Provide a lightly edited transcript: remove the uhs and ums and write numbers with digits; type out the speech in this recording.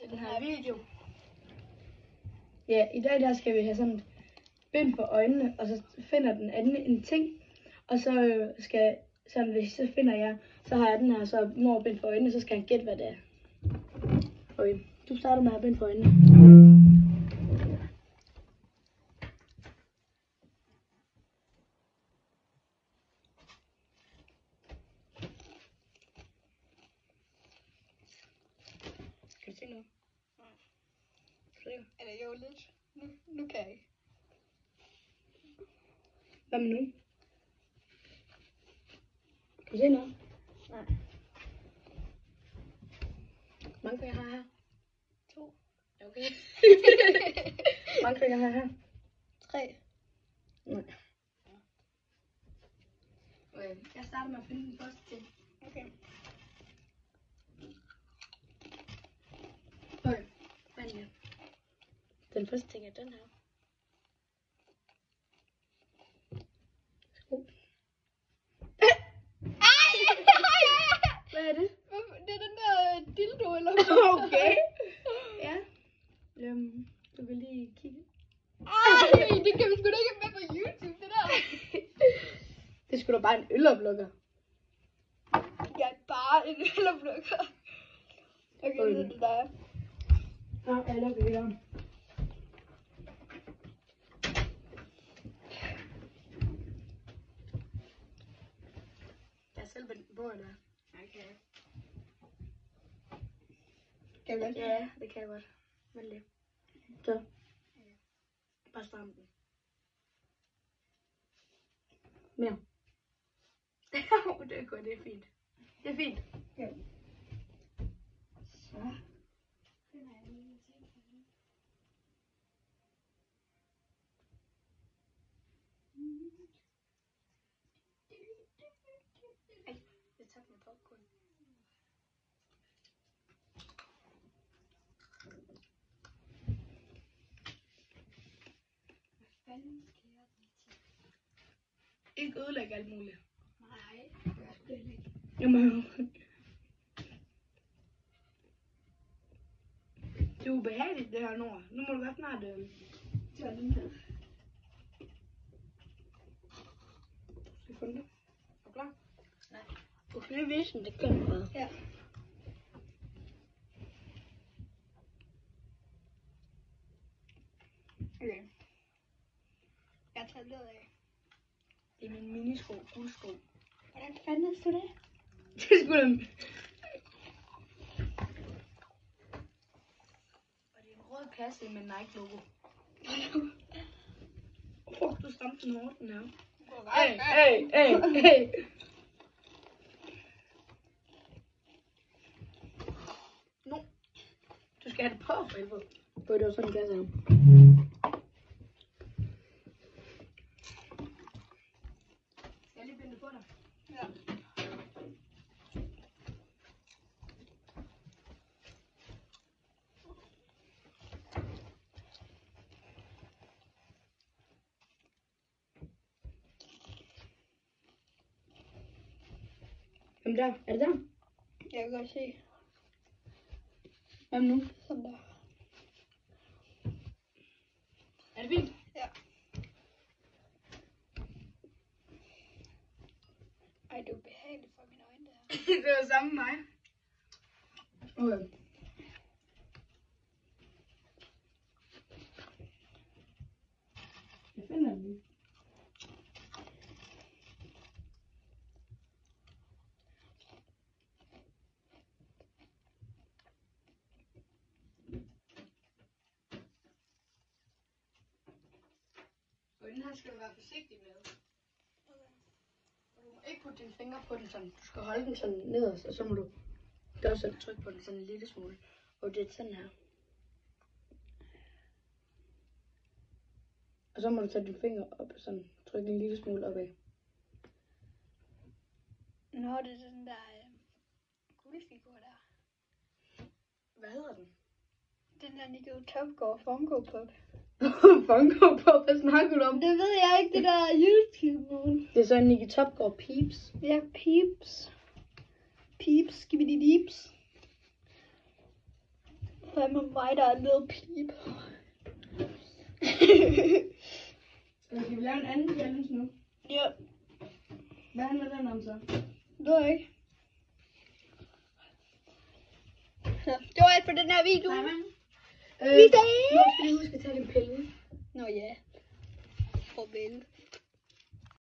den her video. Ja, i dag der skal vi have sådan bind for øjnene, og så finder den anden en ting, og så skal, sådan hvis så finder jeg, så har jeg den her, så når bind for øjnene, så skal han gætte, hvad det er. Okay, du starter med at have bind for øjnene. Kan du se noget? Nej. Eller jo lidt. Nu kan jeg ikke. Hvad med nu? Kan du se noget? Nej. Hvor mange fingre har jeg her? 2. Okay. Hvor mange fingre har jeg her? 3. Nej. Okay, jeg starter med at finde den første ting. Okay. Okay, vand her. Den første ting er den her. Skål. Hvad er det? Det er den der dildo, eller Okay. Ja. Du vil lige kigge. Ej, det kan vi sgu da ikke have med på YouTube, det der. Det er sgu da bare en øloplukker. Ja, bare en øloplukker. Okay, så er det der. Ja, jeg lukker det om. Jeg er selv vendt på, eller? Okay. Kan du godt? Ja, det kan jeg godt. Vent lige. Så. Bare stram den. Mere. Det er godt, det er fint. Det er fint. Ja. Så. Ej, jeg tabte min popcorn. Ikke ødelægge alt muligt. Nej, det er sgu ikke. Jamen. Det er ubehageligt det her, Nora. Nu må du være snart Så den her. Sekunder. Er du klar? Nej. Du skal lige vise den, det kan du bare. Ja. Okay. Jeg tager led af. Det er min minisko, guldsko. Hvordan fanden du det? Det er sgu da... Og det er en rød kasse med Nike-logo. Du stampede den hårdt, den her. Hey. Nu. Du skal have det på, for helvede. For det var sådan en kasse her. Skal jeg lige binde det på dig? Ja. Jamen der, er det der? Jeg kan godt se. Hvad nu? Sådan der. Er det fint? Ja. Ej, det er ubehageligt for mine øjne, det her. Det var samme med mig. Okay. Jeg finder den lige. Og den her skal du være forsigtig med. Du må ikke putte dine fingre på den sådan. Du skal holde den sådan nederst, og så må du også trykke på den sådan en lille smule. Og det er sådan her. Og så må du tage dine fingre op og sådan trykke en lille smule opad. Nå, det er den der guldfigur der. Hvad hedder den? Den der Nico Topgaard Funko Pop. Funko Pop, hvad snakker du om? Det ved jeg ikke, det der YouTube. Det er så en Nicky Topgaard Peeps. Ja, Peeps. Peeps, skibidi deeps. fandme mig, der er en lille pip. Skal vi lave en anden challenge nu? Ja, Hvad handler den om så? det ved jeg ikke. Så, det var alt for den her video. Vi ses! Nu skal vi huske at tage din pille. Nå ja. Farvel.